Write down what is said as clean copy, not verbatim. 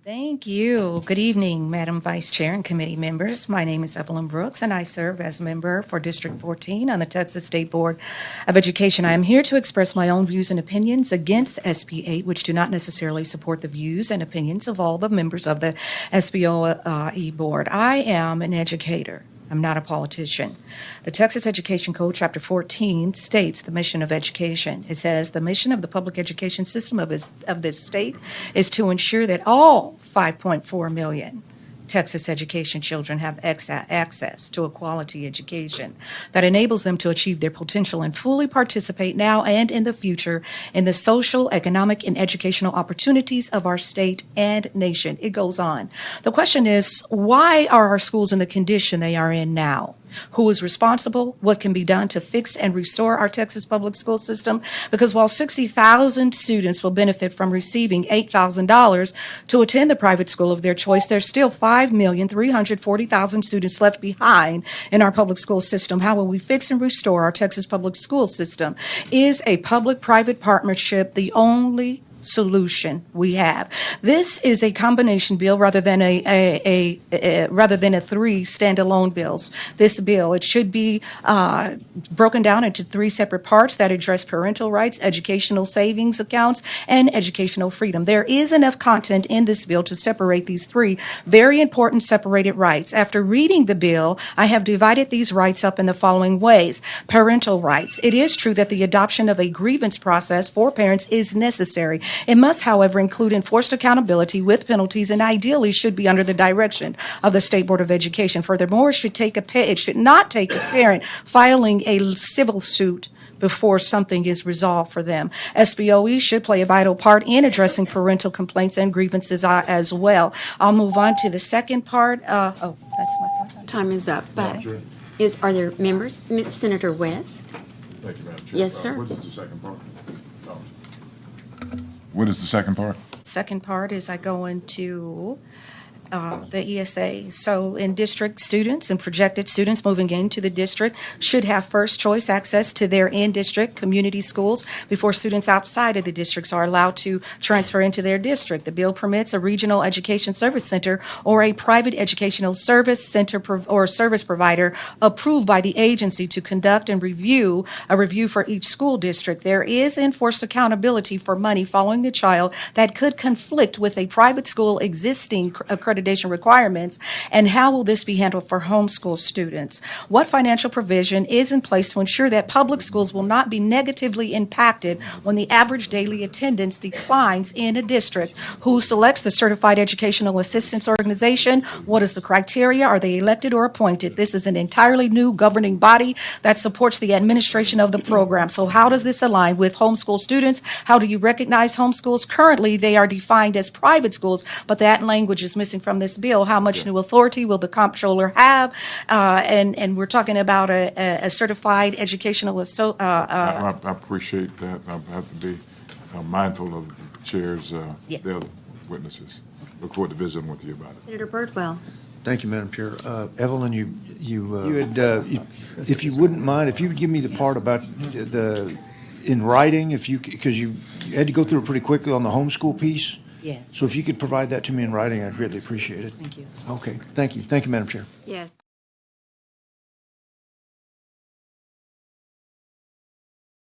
Thank you. Good evening, Madam Vice Chair and committee members. My name is Evelyn Brooks, and I serve as member for District 14 on the Texas State Board of Education. I am here to express my own views and opinions against SB 8, which do not necessarily support the views and opinions of all the members of the SBOE board. I am an educator. I'm not a politician. The Texas Education Code, Chapter 14, states the mission of education. It says the mission of the public education system of this state is to ensure that all 5.4 million Texas education children have access to a quality education that enables them to achieve their potential and fully participate now and in the future in the social, economic, and educational opportunities of our state and nation. It goes on. The question is, why are our schools in the condition they are in now? Who is responsible? What can be done to fix and restore our Texas public school system? Because while 60,000 students will benefit from receiving $8,000 to attend the private school of their choice, there's still 5,340,000 students left behind in our public school system. How will we fix and restore our Texas public school system? Is a public-private partnership the only solution we have? This is a combination bill rather than a three standalone bills. This bill, it should be broken down into three separate parts that address parental rights, educational savings accounts, and educational freedom. There is enough content in this bill to separate these three very important separated rights. After reading the bill, I have divided these rights up in the following ways. Parental rights. It is true that the adoption of a grievance process for parents is necessary. It must, however, include enforced accountability with penalties and ideally should be under the direction of the State Board of Education. Furthermore, it should not take a parent filing a civil suit before something is resolved for them. SBOE should play a vital part in addressing parental complaints and grievances as well. I'll move on to the second part. That's my thought. Time is up, but are there members? Ms. Senator West? Thank you, Madam Chair. Yes, sir. What is the second part? What is the second part? Second part is I go into the ESA. So in district students and projected students moving into the district should have first choice access to their in-district community schools before students outside of the districts are allowed to transfer into their district. The bill permits a regional education service center or a private educational service center or service provider approved by the agency to conduct and review for each school district. There is enforced accountability for money following the child that could conflict with a private school existing accreditation requirements, and how will this be handled for homeschool students? What financial provision is in place to ensure that public schools will not be negatively impacted when the average daily attendance declines in a district? Who selects the Certified Educational Assistance Organization? What is the criteria? Are they elected or appointed? This is an entirely new governing body that supports the administration of the program. So how does this align with homeschool students? How do you recognize homeschools? Currently, they are defined as private schools, but that language is missing from this bill. How much new authority will the comptroller have? And we're talking about a certified educational. I appreciate that. I have to be mindful of the chair's Yes. the other witnesses. Look forward to visiting with you about it. Senator Birdwell. Thank you, Madam Chair. Evelyn, you had, if you wouldn't mind, if you would give me the part about in writing, because you had to go through it pretty quickly on the homeschool piece. Yes. So if you could provide that to me in writing, I'd greatly appreciate it. Thank you. Okay, thank you. Thank you, Madam Chair. Yes.